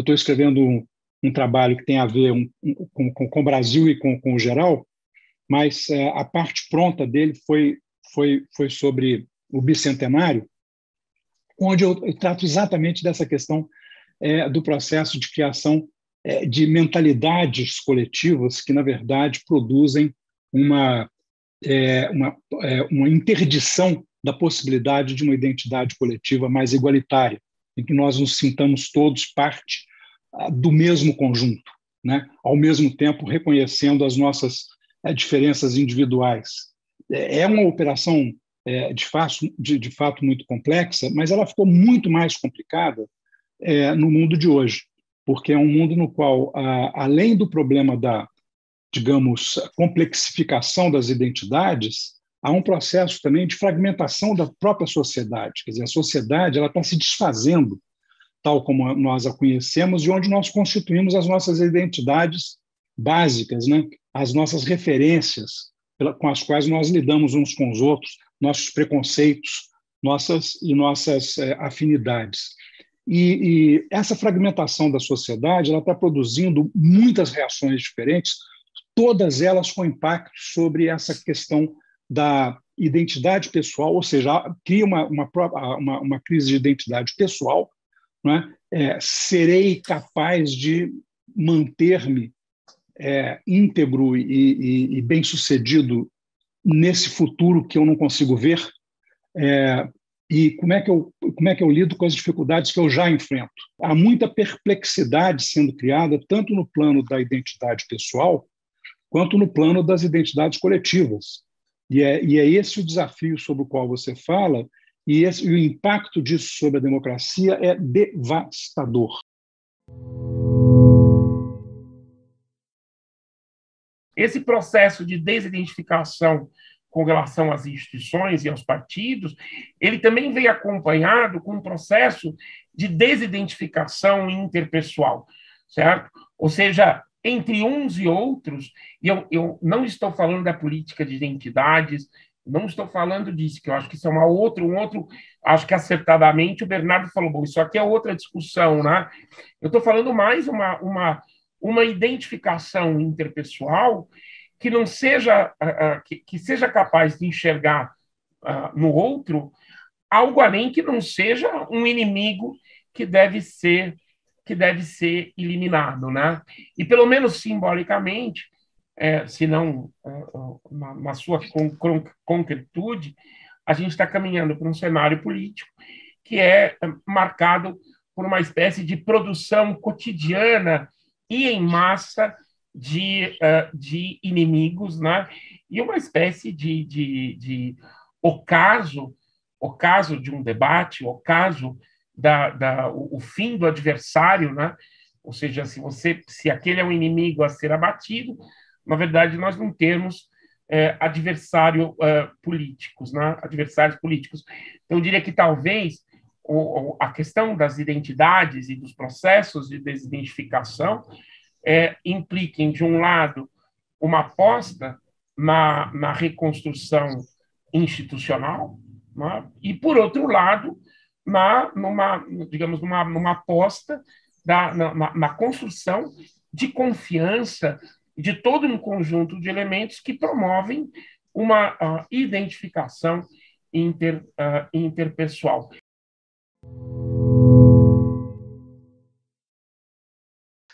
estou escrevendo um trabalho que tem a ver com o Brasil e com o geral, mas a parte pronta dele foi sobre o bicentenário, onde eu trato exatamente dessa questão do processo de criação de mentalidades coletivas que, na verdade, produzem uma interdição da possibilidade de uma identidade coletiva mais igualitária, em que nós nos sintamos todos parte do mesmo conjunto, né? Ao mesmo tempo reconhecendo as nossas diferenças individuais. É uma operação de fato muito complexa, mas ela ficou muito mais complicada no mundo de hoje, porque é um mundo no qual, além do problema da, digamos, complexificação das identidades, há um processo também de fragmentação da própria sociedade. Quer dizer, a sociedade ela está se desfazendo, tal como nós a conhecemos, e onde nós constituímos as nossas identidades básicas, né? As nossas referências com as quais nós lidamos uns com os outros, nossos preconceitos, nossas afinidades. E essa fragmentação da sociedade ela está produzindo muitas reações diferentes, todas elas com impacto sobre essa questão da identidade pessoal, ou seja, cria uma crise de identidade pessoal, né? Serei capaz de manter-me íntegro e bem-sucedido nesse futuro que eu não consigo ver? E como é que eu lido com as dificuldades que eu já enfrento? Há muita perplexidade sendo criada, tanto no plano da identidade pessoal, quanto no plano das identidades coletivas. E é esse o desafio sobre o qual você fala, e o impacto disso sobre a democracia é devastador. Esse processo de desidentificação com relação às instituições e aos partidos, ele também vem acompanhado com um processo de desidentificação interpessoal, certo? Ou seja, entre uns e outros, e eu não estou falando da política de identidades, não estou falando disso, que eu acho que isso é um outro, acho que acertadamente o Bernardo falou, bom, isso aqui é outra discussão, né? Eu estou falando mais uma identificação interpessoal que não seja, que seja capaz de enxergar no outro algo além que não seja um inimigo que deve ser eliminado, né? E pelo menos simbolicamente, se não na sua concretude, a gente está caminhando para um cenário político que é marcado por uma espécie de produção cotidiana e em massa de inimigos, né? E uma espécie de ocaso de um debate, ocaso o fim do adversário, né? Ou seja, se aquele é um inimigo a ser abatido, na verdade nós não temos políticos, né? Adversários políticos. Então, eu diria que talvez a questão das identidades e dos processos de desidentificação impliquem, de um lado, uma aposta na reconstrução institucional, né? E, por outro lado, numa aposta na construção de confiança de todo um conjunto de elementos que promovem uma identificação interpessoal.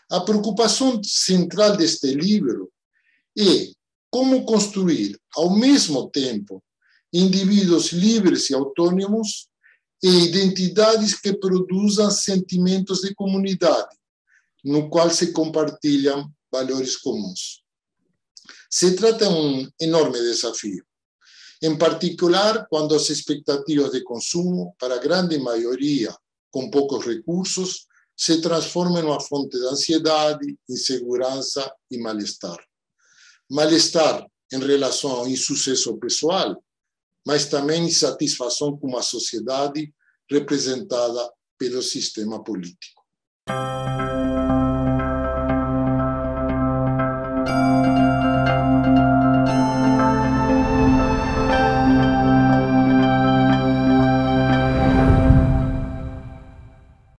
A preocupação central deste livro é como construir, ao mesmo tempo, indivíduos livres e autônomos e identidades que produzam sentimentos de comunidade, no qual se compartilham valores comuns. Se trata de um enorme desafio, em particular quando as expectativas de consumo, para a grande maioria com poucos recursos, se transformam em uma fonte de ansiedade, insegurança e mal-estar. Mal-estar em relação ao insucesso pessoal, mas também insatisfação com uma sociedade representada pelo sistema político.